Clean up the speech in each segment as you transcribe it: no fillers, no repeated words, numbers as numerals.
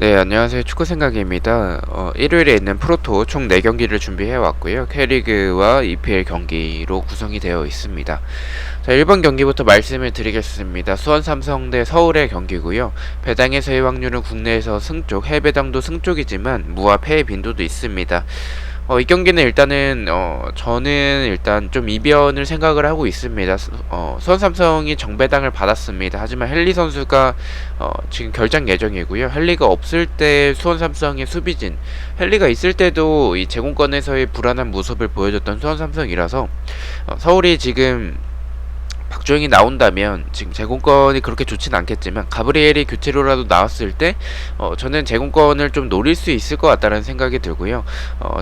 네, 안녕하세요. 축구 생각입니다. 일요일에 있는 프로토 총 4경기를 준비해 왔고요. K리그와 EPL 경기로 구성이 되어 있습니다. 자, 1번 경기부터 말씀을 드리겠습니다. 수원 삼성 대 서울의 경기고요. 배당에서의 확률은 국내에서 승쪽, 해외배당도 승쪽이지만 무와 패의 빈도도 있습니다. 이 경기는 일단은 저는 일단 좀 이변을 생각을 하고 있습니다. 수원 삼성이 정배당을 받았습니다. 하지만 헨리 선수가 지금 결장 예정이고요. 헨리가 없을 때 수원 삼성의 수비진, 헨리가 있을 때도 이 제공권에서의 불안한 모습을 보여줬던 수원 삼성이라서 서울이 지금 박주영이 나온다면 지금 제공권이 그렇게 좋진 않겠지만 가브리엘이 교체로라도 나왔을 때 저는 제공권을 좀 노릴 수 있을 것 같다는 생각이 들고요.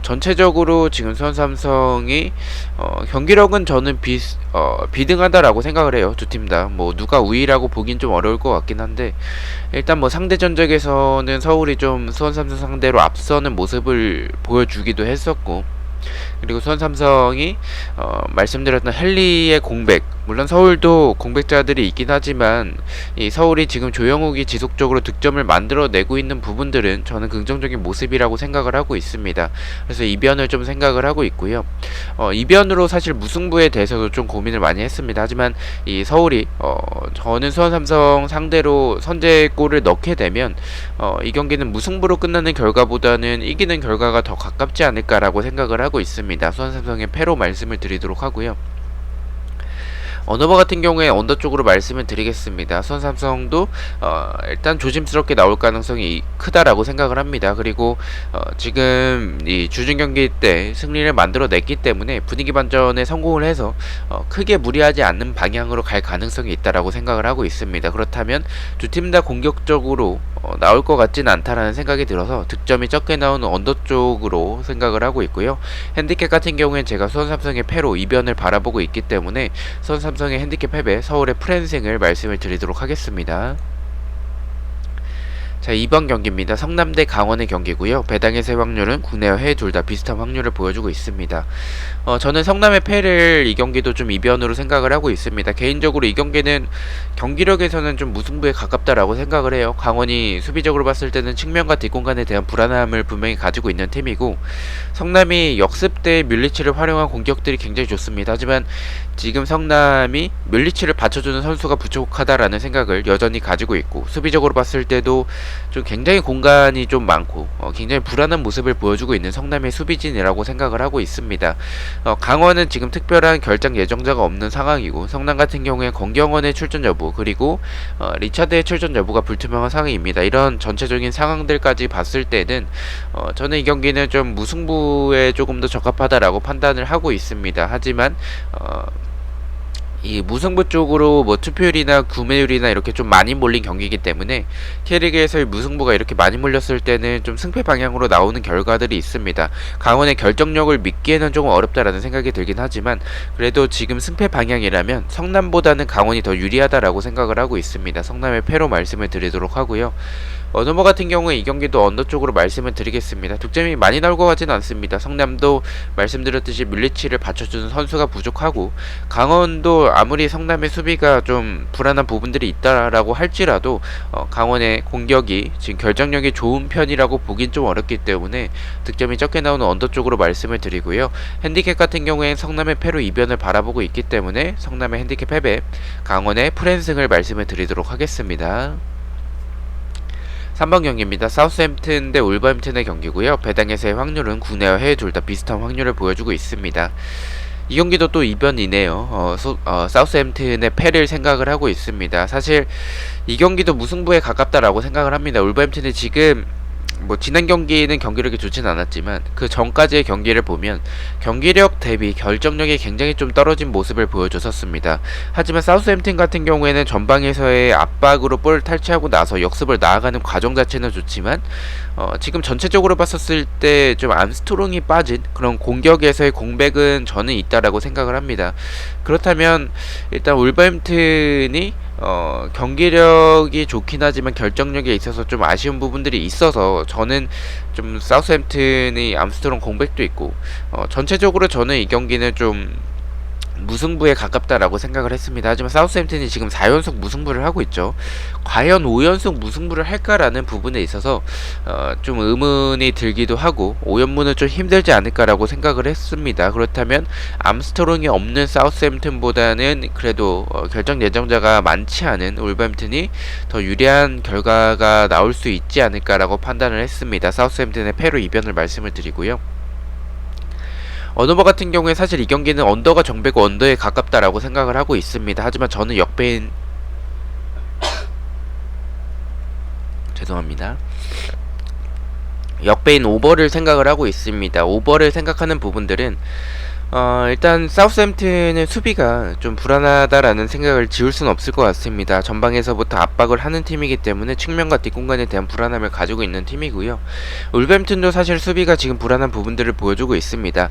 전체적으로 지금 수원 삼성이 경기력은 저는 비등하다라고 생각을 해요. 두 팀 다 뭐 누가 우위라고 보긴 좀 어려울 것 같긴 한데 일단 뭐 상대 전적에서는 서울이 좀 수원 삼성 상대로 앞서는 모습을 보여주기도 했었고, 그리고 수원 삼성이 말씀드렸던 헨리의 공백, 물론 서울도 공백자들이 있긴 하지만 이 서울이 지금 조영욱이 지속적으로 득점을 만들어내고 있는 부분들은 저는 긍정적인 모습이라고 생각을 하고 있습니다. 그래서 이변을 좀 생각을 하고 있고요. 이변으로 사실 무승부에 대해서도 좀 고민을 많이 했습니다. 하지만 이 서울이 저는 수원 삼성 상대로 선제골을 넣게 되면 이 경기는 무승부로 끝나는 결과보다는 이기는 결과가 더 가깝지 않을까라고 생각을 하고 있습니다. 수원 삼성의 패로 말씀을 드리도록 하고요. 언어버 같은 경우에 언더 쪽으로 말씀을 드리겠습니다. 수원 삼성도 일단 조심스럽게 나올 가능성이 크다라고 생각을 합니다. 그리고 지금 이 주중 경기 때 승리를 만들어냈기 때문에 분위기 반전에 성공을 해서 크게 무리하지 않는 방향으로 갈 가능성이 있다라고 생각을 하고 있습니다. 그렇다면 두 팀 다 공격적으로 나올 것 같진 않다라는 생각이 들어서 득점이 적게 나오는 언더 쪽으로 생각을 하고 있고요. 핸디캡 같은 경우엔 제가 수원 삼성의 패로 이변을 바라보고 있기 때문에 수원 삼성의 핸디캡 패배, 서울의 프랜생을 말씀을 드리도록 하겠습니다. 자, 2번 경기입니다. 성남 대 강원의 경기고요. 배당에서의 확률은 국내와 해외 둘 다 비슷한 확률을 보여주고 있습니다. 저는 성남의 패를 이 경기도 좀 이변으로 생각을 하고 있습니다. 개인적으로 이 경기는 경기력에서는 좀 무승부에 가깝다라고 생각을 해요. 강원이 수비적으로 봤을 때는 측면과 뒷공간에 대한 불안함을 분명히 가지고 있는 팀이고, 성남이 역습 때 뮬리치를 활용한 공격들이 굉장히 좋습니다. 하지만 지금 성남이 뮬리치를 받쳐주는 선수가 부족하다라는 생각을 여전히 가지고 있고, 수비적으로 봤을 때도 좀 굉장히 공간이 좀 많고 굉장히 불안한 모습을 보여주고 있는 성남의 수비진이라고 생각을 하고 있습니다. 강원은 지금 특별한 결장 예정자가 없는 상황이고, 성남 같은 경우에 권경원의 출전 여부, 그리고 리차드의 출전 여부가 불투명한 상황입니다. 이런 전체적인 상황들까지 봤을 때는 저는 이 경기는 좀 무승부에 조금 더 적합하다라고 판단을 하고 있습니다. 하지만 이 무승부 쪽으로 뭐 투표율이나 구매율이나 이렇게 좀 많이 몰린 경기이기 때문에 K리그에서의 무승부가 이렇게 많이 몰렸을 때는 좀 승패 방향으로 나오는 결과들이 있습니다. 강원의 결정력을 믿기에는 조금 어렵다라는 생각이 들긴 하지만 그래도 지금 승패 방향이라면 성남보다는 강원이 더 유리하다라고 생각을 하고 있습니다. 성남의 패로 말씀을 드리도록 하고요. 언어버 같은 경우에 이 경기도 언더 쪽으로 말씀을 드리겠습니다. 득점이 많이 나올 것 같지는 않습니다. 성남도 말씀드렸듯이 뮬리치를 받쳐주는 선수가 부족하고, 강원도 아무리 성남의 수비가 좀 불안한 부분들이 있다라고 할지라도 강원의 공격이 지금 결정력이 좋은 편이라고 보긴 좀 어렵기 때문에 득점이 적게 나오는 언더 쪽으로 말씀을 드리고요. 핸디캡 같은 경우엔 성남의 패로 이변을 바라보고 있기 때문에 성남의 핸디캡 패배, 강원의 프랜승을 말씀을 드리도록 하겠습니다. 3번 경기입니다. 사우스햄튼 대 울버햄튼의 경기고요. 배당에서의 확률은 국내와 해외 둘 다 비슷한 확률을 보여주고 있습니다. 이 경기도 또 이변이네요. 사우스햄튼의 패를 생각을 하고 있습니다. 사실 이 경기도 무승부에 가깝다라고 생각을 합니다. 울버햄튼이 지금 뭐 지난 경기는 경기력이 좋진 않았지만 그 전까지의 경기를 보면 경기력 대비 결정력이 굉장히 좀 떨어진 모습을 보여줬었습니다. 하지만 사우스햄튼 같은 경우에는 전방에서의 압박으로 볼 탈취하고 나서 역습을 나아가는 과정 자체는 좋지만 지금 전체적으로 봤었을 때 좀 암스트롱이 빠진 그런 공격에서의 공백은 저는 있다라고 생각을 합니다. 그렇다면 일단 울버햄튼이 경기력이 좋긴 하지만 결정력에 있어서 좀 아쉬운 부분들이 있어서 저는 좀 사우스햄튼이 암스트롱 공백도 있고 전체적으로 저는 이 경기는 좀 무승부에 가깝다라고 생각을 했습니다. 하지만 사우스햄튼이 지금 4연속 무승부를 하고 있죠. 과연 5연속 무승부를 할까라는 부분에 있어서 좀 의문이 들기도 하고 5연무는 좀 힘들지 않을까라고 생각을 했습니다. 그렇다면 암스트롱이 없는 사우스햄튼보다는 그래도 결정 예정자가 많지 않은 울버햄튼이 더 유리한 결과가 나올 수 있지 않을까라고 판단을 했습니다. 사우스햄튼의 패로 이변을 말씀을 드리고요. 언어버 같은 경우에 사실 이 경기는 언더가 정배고 언더에 가깝다라고 생각을 하고 있습니다. 하지만 저는 역배인 죄송합니다. 역배인 오버를 생각을 하고 있습니다. 오버를 생각하는 부분들은 일단 사우스햄튼의 수비가 좀 불안하다라는 생각을 지울 수는 없을 것 같습니다. 전방에서부터 압박을 하는 팀이기 때문에 측면과 뒷공간에 대한 불안함을 가지고 있는 팀이고요. 울버햄튼도 사실 수비가 지금 불안한 부분들을 보여주고 있습니다.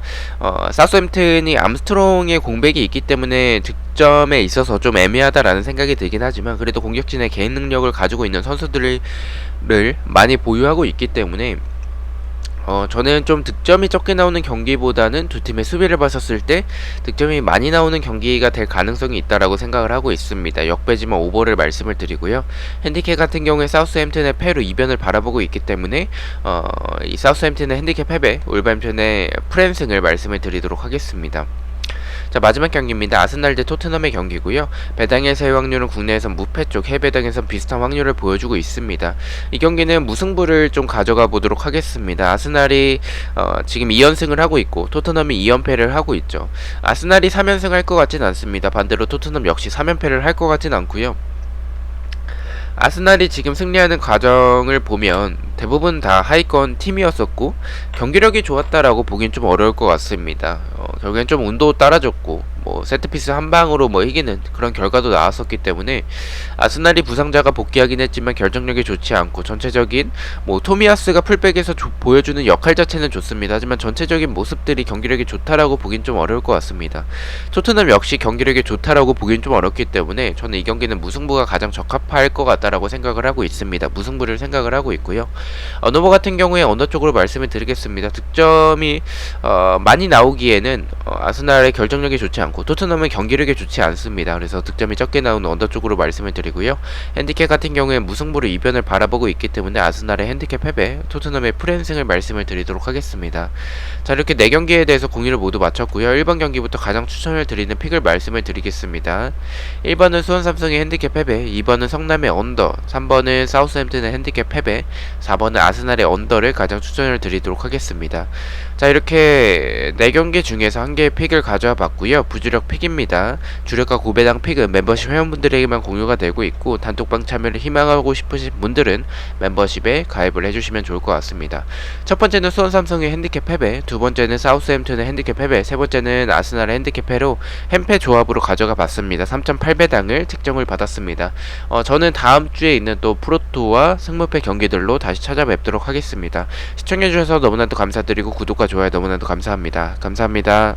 사우스햄튼이 암스트롱의 공백이 있기 때문에 득점에 있어서 좀 애매하다라는 생각이 들긴 하지만 그래도 공격진의 개인 능력을 가지고 있는 선수들을 많이 보유하고 있기 때문에 저는 좀 득점이 적게 나오는 경기보다는 두 팀의 수비를 봤었을 때 득점이 많이 나오는 경기가 될 가능성이 있다라고 생각을 하고 있습니다. 역배지만 오버를 말씀을 드리고요. 핸디캡 같은 경우에 사우스햄튼의 패로 이변을 바라보고 있기 때문에 이 사우스햄튼의 핸디캡 패배, 울버햄튼의 프랜승을 말씀을 드리도록 하겠습니다. 자, 마지막 경기입니다. 아스날 대 토트넘의 경기고요. 배당에서의 확률은 국내에서 무패 쪽, 해외배당에선 비슷한 확률을 보여주고 있습니다. 이 경기는 무승부를 좀 가져가 보도록 하겠습니다. 아스날이 지금 2연승을 하고 있고 토트넘이 2연패를 하고 있죠. 아스날이 3연승 할 것 같진 않습니다. 반대로 토트넘 역시 3연패를 할 것 같진 않고요. 아스날이 지금 승리하는 과정을 보면 대부분 다 하위권 팀이었었고 경기력이 좋았다라고 보긴 좀 어려울 것 같습니다. 결국엔 좀 운도 따라줬고 세트피스 한 방으로 이기는 그런 결과도 나왔었기 때문에 아스날이 부상자가 복귀하긴 했지만 결정력이 좋지 않고 전체적인 토미야스가 풀백에서 보여주는 역할 자체는 좋습니다. 하지만 전체적인 모습들이 경기력이 좋다라고 보긴 좀 어려울 것 같습니다. 토트넘 역시 경기력이 좋다라고 보긴 좀 어렵기 때문에 저는 이 경기는 무승부가 가장 적합할 것 같다라고 생각을 하고 있습니다. 무승부를 생각을 하고 있고요. 언어버 같은 경우에 언더 쪽으로 말씀을 드리겠습니다. 득점이 많이 나오기에는 아스날의 결정력이 좋지 않고 토트넘은 경기력이 좋지 않습니다. 그래서 득점이 적게 나오는 언더 쪽으로 말씀을 드리고요. 핸디캡 같은 경우에 무승부로 이변을 바라보고 있기 때문에 아스날의 핸디캡 패배, 토트넘의 프랜승을 말씀을 드리도록 하겠습니다. 자, 이렇게 4경기에 대해서 공유를 모두 마쳤고요. 1번 경기부터 가장 추천을 드리는 픽을 말씀을 드리겠습니다. 1번은 수원 삼성의 핸디캡 패배, 2번은 성남의 언더, 3번은 사우스햄튼의 핸디캡 패배, 4번은 아스날의 언더를 가장 추천을 드리도록 하겠습니다. 자, 이렇게 4경기 중에서 한 개의 픽을 가져와 봤고요. 부주력 픽입니다. 주력과 고배당 픽은 멤버십 회원분들에게만 공유가 되고 있고 단톡방 참여를 희망하고 싶으신 분들은 멤버십에 가입을 해주시면 좋을 것 같습니다. 첫 번째는 수원 삼성의 핸디캡 패배, 두 번째는 사우스햄튼의 핸디캡 패배, 세 번째는 아스날의 핸디캡 패로 햄패 조합으로 가져가 봤습니다. 3.8배당을 특정을 받았습니다. 저는 다음 주에 있는 또 프로토와 승무패 경기들로 다시 찾아뵙도록 하겠습니다. 시청해주셔서 너무나도 감사드리고 구독과 좋아요 너무나도 감사합니다. 감사합니다.